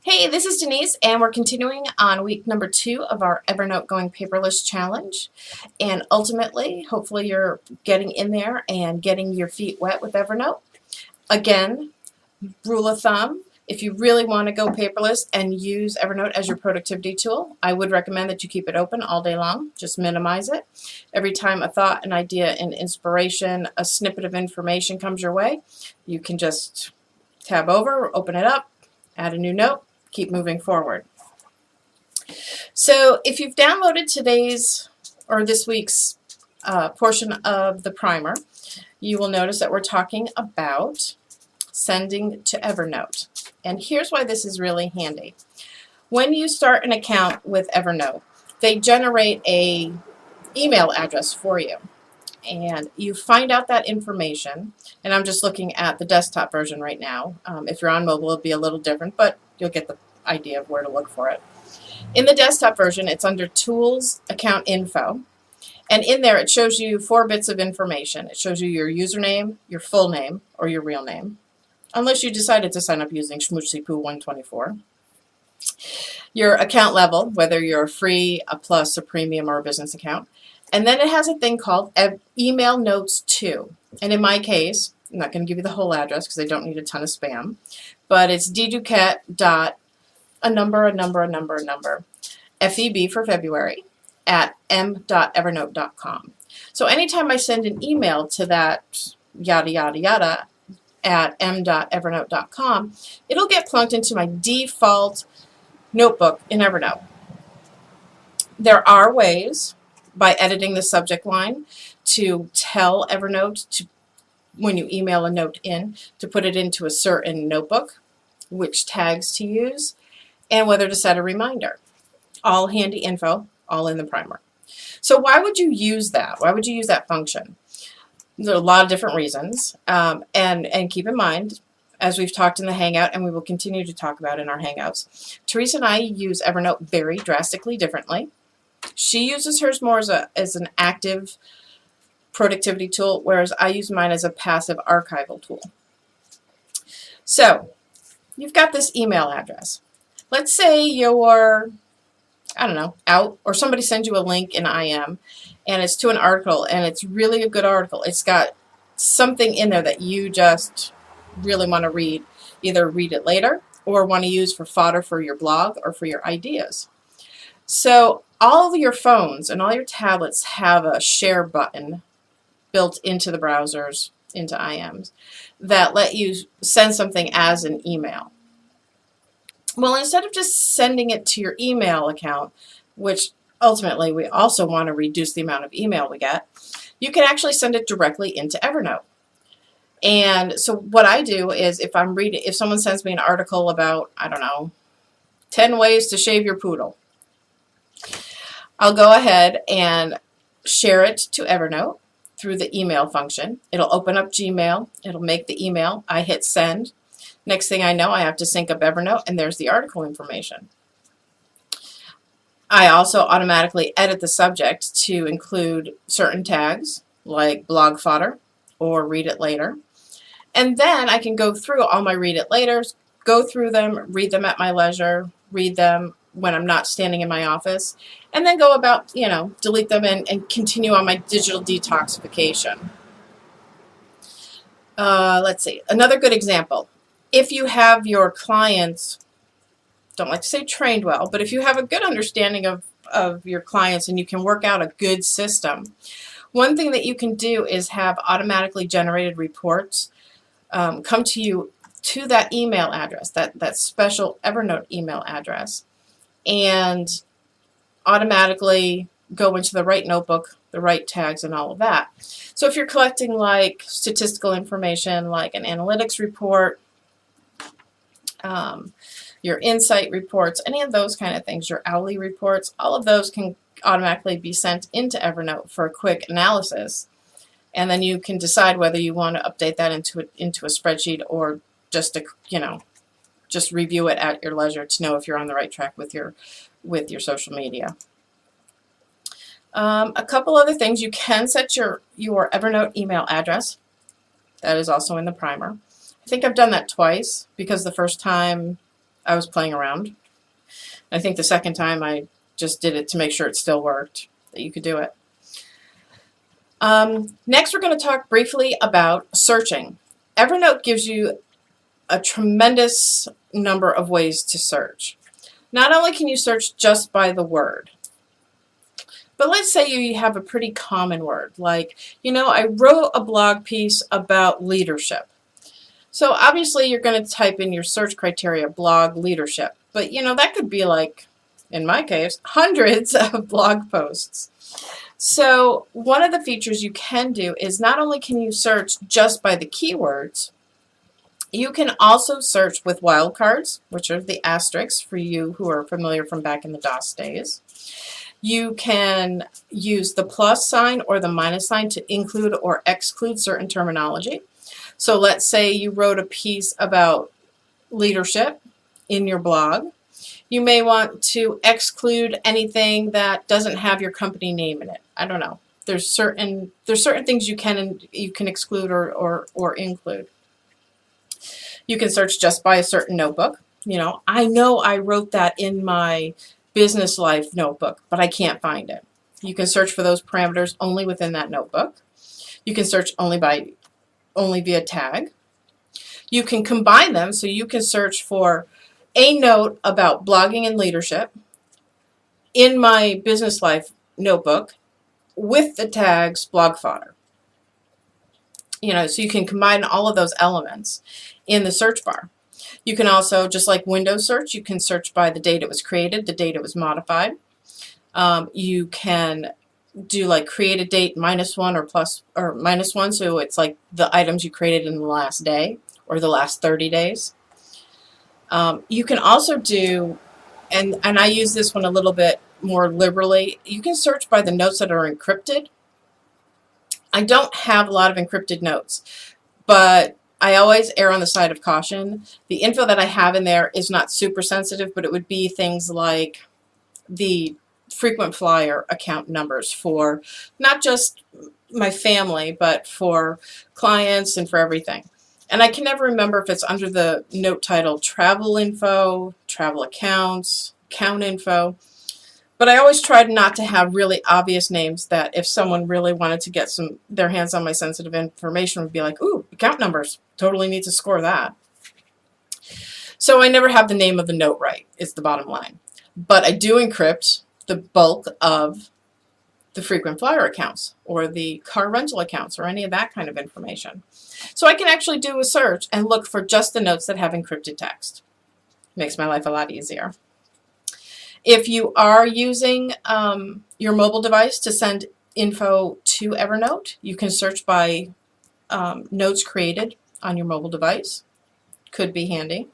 Hey, this is Denise, and we're continuing on week number 2 of our Evernote Going Paperless Challenge. And ultimately, hopefully you're getting in there and getting your feet wet with Evernote. Again, rule of thumb, if you really want to go paperless and use Evernote as your productivity tool, I would recommend that you keep it open all day long. Just minimize it. Every time a thought, an idea, an inspiration, a snippet of information comes your way, you can just tab over, open it up, add a new note, keep moving forward. So if you've downloaded today's or this week's portion of the primer, you will notice that we're talking about sending to Evernote. And here's why this is really handy. When you start an account with Evernote, they generate a email address for you. And you find out that information, and I'm just looking at the desktop version right now. If you're on mobile, it'll be a little different, but you'll get the idea of where to look for it. In the desktop version, it's under Tools, Account Info, and in there it shows you 4 bits of information. It shows you your username, your full name, or your real name, unless you decided to sign up using SmoochiePoo124. Your account level, whether you're a free, a plus, a premium, or a business account. And then it has a thing called Email Notes To. And in my case, I'm not going to give you the whole address because I don't need a ton of spam, but it's dduquette. A number, FEB for February, at m.evernote.com. So anytime I send an email to that yada yada yada at m.evernote.com, it'll get plunked into my default notebook in Evernote. There are ways, by editing the subject line, to tell Evernote to, when you email a note in, to put it into a certain notebook, which tags to use, and whether to set a reminder. All handy info, all in the primer. So why would you use that? Why would you use that function? There are a lot of different reasons, and keep in mind, as we've talked in the Hangout, and we will continue to talk about in our Hangouts, Teresa and I use Evernote very drastically differently. She uses hers more as an active productivity tool, whereas I use mine as a passive archival tool. So you've got this email address. Let's say you're, I don't know, out, or somebody sends you a link in IM, and it's to an article, and it's really a good article. It's got something in there that you just really want to read, either read it later or want to use for fodder for your blog or for your ideas. So all of your phones and all your tablets have a share button built into the browsers, into IMs, that let you send something as an email. Well, instead of just sending it to your email account, which ultimately we also want to reduce the amount of email we get, you can actually send it directly into Evernote. And so what I do is if someone sends me an article about, I don't know, 10 ways to shave your poodle, I'll go ahead and share it to Evernote through the email function. It'll open up Gmail. It'll make the email. I hit send. Next thing I know, I have to sync up Evernote, and there's the article information. I also automatically edit the subject to include certain tags, like blog fodder or read it later. And then I can go through all my read it laters, go through them, read them at my leisure, read them when I'm not standing in my office, and then go about, delete them and continue on my digital detoxification. Let's see, another good example. If you have your clients, don't like to say trained well, but if you have a good understanding of your clients and you can work out a good system, one thing that you can do is have automatically generated reports come to you to that email address, that special Evernote email address, and automatically go into the right notebook, the right tags, and all of that. So if you're collecting like statistical information, like an analytics report, your insight reports, any of those kind of things, your hourly reports, all of those can automatically be sent into Evernote for a quick analysis, and then you can decide whether you want to update that into a spreadsheet or just just review it at your leisure to know if you're on the right track with your social media. A couple other things: you can set your Evernote email address. That is also in the primer. I think I've done that twice because the first time I was playing around. I think the second time I just did it to make sure it still worked, that you could do it. Next, we're going to talk briefly about searching. Evernote gives you a tremendous number of ways to search. Not only can you search just by the word, but let's say you have a pretty common word, like, I wrote a blog piece about leadership. So obviously you're going to type in your search criteria, blog leadership. But that could be like, in my case, hundreds of blog posts. So one of the features you can do is not only can you search just by the keywords, you can also search with wildcards, which are the asterisks for you who are familiar from back in the DOS days. You can use the plus sign or the minus sign to include or exclude certain terminology. So let's say you wrote a piece about leadership in your blog. You may want to exclude anything that doesn't have your company name in it. I don't know. There's certain things you can exclude or include. You can search just by a certain notebook. I know I wrote that in my business life notebook, but I can't find it. You can search for those parameters only within that notebook. You can search only via tag. You can combine them, so you can search for a note about blogging and leadership in my business life notebook with the tags blog fodder. So you can combine all of those elements in the search bar. You can also, just like Windows search, you can search by the date it was created, the date it was modified. You can do like create a date -1 or -1, so it's like the items you created in the last day or the last 30 days. You can also do, and I use this one a little bit more liberally, you can search by the notes that are encrypted. I don't have a lot of encrypted notes, but I always err on the side of caution. The info that I have in there is not super sensitive, but it would be things like the frequent flyer account numbers for not just my family, but for clients and for everything. And I can never remember if it's under the note title travel info, travel accounts, account info. But I always tried not to have really obvious names that if someone really wanted to get their hands on my sensitive information would be like, ooh, account numbers, totally need to score that. So I never have the name of the note right, is the bottom line. But I do encrypt the bulk of the frequent flyer accounts or the car rental accounts or any of that kind of information. So I can actually do a search and look for just the notes that have encrypted text. Makes my life a lot easier. If you are using your mobile device to send info to Evernote, you can search by notes created on your mobile device. Could be handy.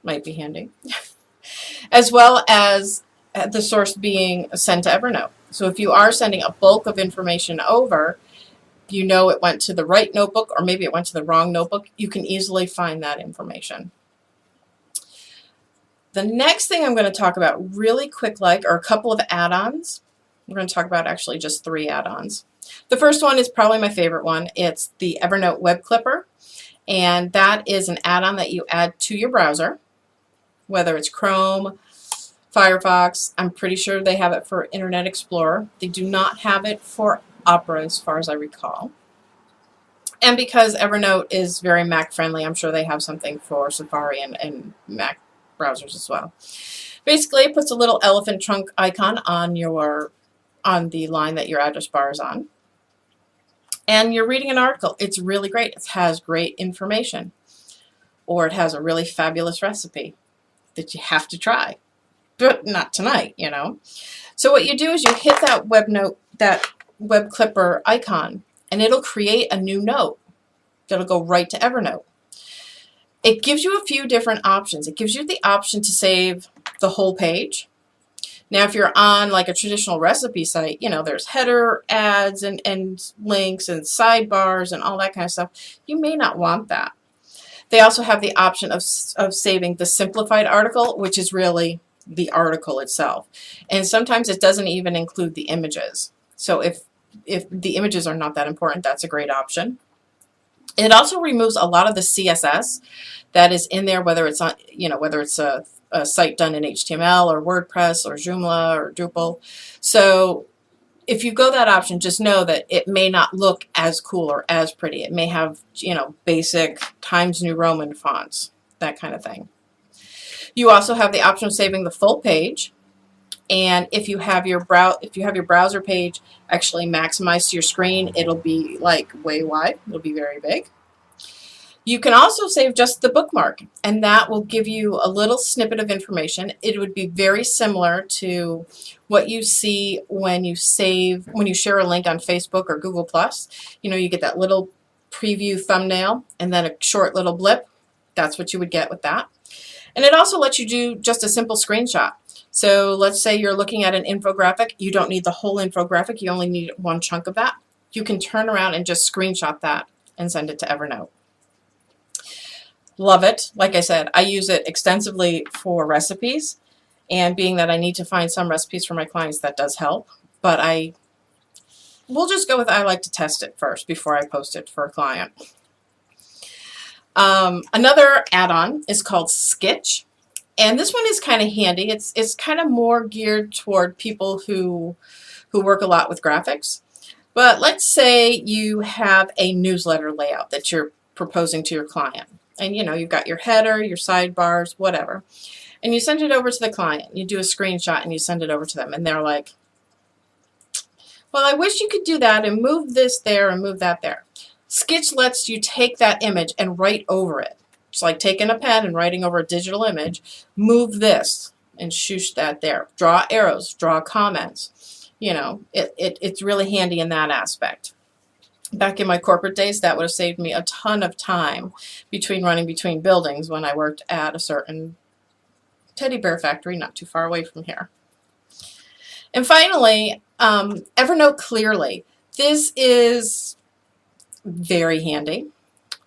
Might be handy. As well as the source being sent to Evernote. So if you are sending a bulk of information over, it went to the right notebook or maybe it went to the wrong notebook, you can easily find that information. The next thing I'm going to talk about really quick are a couple of add-ons. We're going to talk about actually just 3 add-ons. The first one is probably my favorite one. It's the Evernote Web Clipper, and that is an add-on that you add to your browser, whether it's Chrome, Firefox. I'm pretty sure they have it for Internet Explorer. They do not have it for Opera as far as I recall. And because Evernote is very Mac friendly, I'm sure they have something for Safari and Mac browsers as well. Basically, it puts a little elephant trunk icon on the line that your address bar is on. And you're reading an article. It's really great. It has great information. Or it has a really fabulous recipe that you have to try. But not tonight, So what you do is you hit that web clipper icon, and it'll create a new note that'll go right to Evernote. It gives you a few different options. It gives you the option to save the whole page. Now, if you're on like a traditional recipe site, there's header ads and links and sidebars and all that kind of stuff. You may not want that. They also have the option of saving the simplified article, which is really the article itself. And sometimes it doesn't even include the images. So if the images are not that important, that's a great option. It also removes a lot of the CSS that is in there, whether it's on, whether it's a site done in HTML or WordPress or Joomla or Drupal. So if you go that option, just know that it may not look as cool or as pretty. It may have, basic Times New Roman fonts, that kind of thing. You also have the option of saving the full page. And if you have your browser page actually maximized to your screen, it'll be like way wide. It'll be very big. You can also save just the bookmark, and that will give you a little snippet of information. It would be very similar to what you see when you share a link on Facebook or Google+. You get that little preview thumbnail and then a short little blip. That's what you would get with that. And it also lets you do just a simple screenshot. So let's say you're looking at an infographic. You don't need the whole infographic. You only need one chunk of that. You can turn around and just screenshot that and send it to Evernote. Love it. Like I said, I use it extensively for recipes, and being that I need to find some recipes for my clients, that does help. But we'll just go with I like to test it first before I post it for a client. Another add-on is called Skitch, and this one is kind of handy. It's kind of more geared toward people who work a lot with graphics. But let's say you have a newsletter layout that you're proposing to your client. And you've got your header, your sidebars, whatever. And you send it over to the client. You do a screenshot and you send it over to them. And they're like, well, I wish you could do that and move this there and move that there. Skitch lets you take that image and write over it. It's like taking a pen and writing over a digital image. Move this and shoosh that there. Draw arrows, draw comments. It's really handy in that aspect. Back in my corporate days, that would have saved me a ton of time running between buildings when I worked at a certain teddy bear factory not too far away from here. And finally, Evernote Clearly. This is very handy.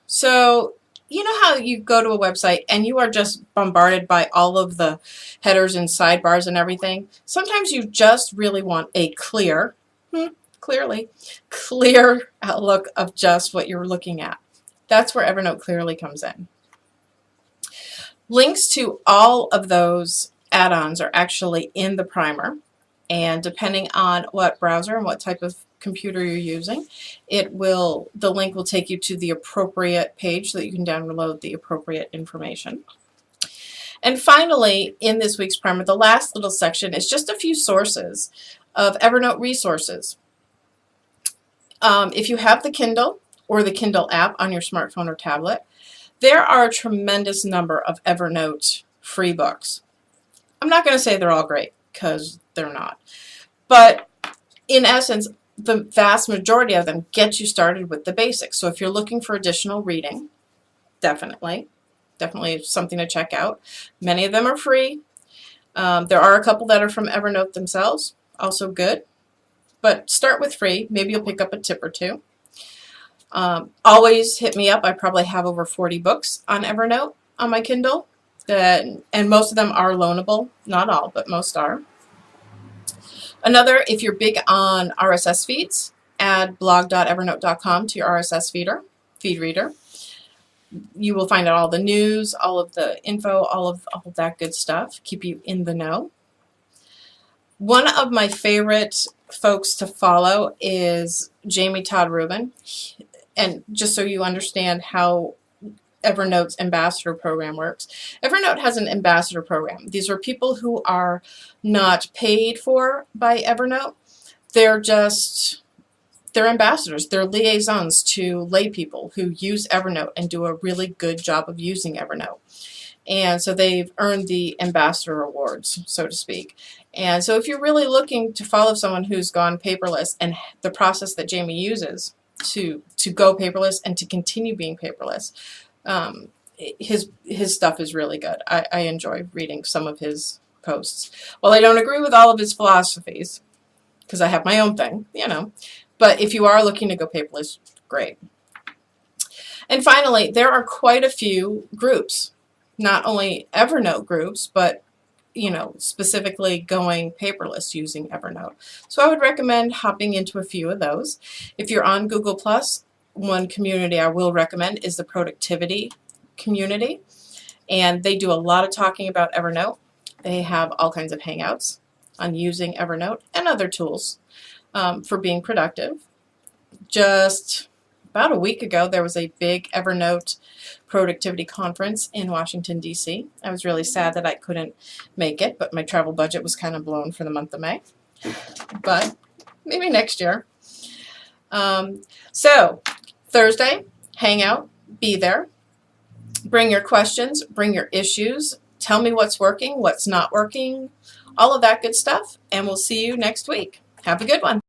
So you know how you go to a website and you are just bombarded by all of the headers and sidebars and everything? Sometimes you just really want a clear outlook of just what you're looking at. That's where Evernote Clearly comes in. Links to all of those add-ons are actually in the primer, and depending on what browser and what type of computer you're using, the link will take you to the appropriate page so that you can download the appropriate information. And finally, in this week's primer, the last little section is just a few sources of Evernote resources. If you have the Kindle or the Kindle app on your smartphone or tablet, there are a tremendous number of Evernote free books. I'm not going to say they're all great, because they're not. But in essence, the vast majority of them get you started with the basics. So if you're looking for additional reading, definitely something to check out. Many of them are free. There are a couple that are from Evernote themselves, also good. But start with free. Maybe you'll pick up a tip or two. Always hit me up. I probably have over 40 books on Evernote on my Kindle, and most of them are loanable. Not all, but most are. Another, if you're big on RSS feeds, add blog.evernote.com to your RSS feed reader. You will find out all the news, all of the info, all of that good stuff. Keep you in the know. One of my favorite folks to follow is Jamie Todd Rubin. And just so you understand how Evernote's ambassador program works. Evernote has an ambassador program. These are people who are not paid for by Evernote. They're ambassadors. They're liaisons to lay people who use Evernote and do a really good job of using Evernote. And so they've earned the ambassador awards, so to speak. And so if you're really looking to follow someone who's gone paperless and the process that Jamie uses to go paperless and to continue being paperless, his stuff is really good. I enjoy reading some of his posts. Well, I don't agree with all of his philosophies because I have my own thing, But if you are looking to go paperless, great. And finally, there are quite a few groups, not only Evernote groups, but specifically going paperless using Evernote. So I would recommend hopping into a few of those. If you're on Google+, one community I will recommend is the productivity community, and they do a lot of talking about Evernote. They have all kinds of hangouts on using Evernote and other tools for being productive. Just about a week ago, there was a big Evernote productivity conference in Washington, D.C. I was really sad that I couldn't make it, but my travel budget was kind of blown for the month of May. But maybe next year. So, Thursday, hangout, be there. Bring your questions, bring your issues. Tell me what's working, what's not working, all of that good stuff. And we'll see you next week. Have a good one.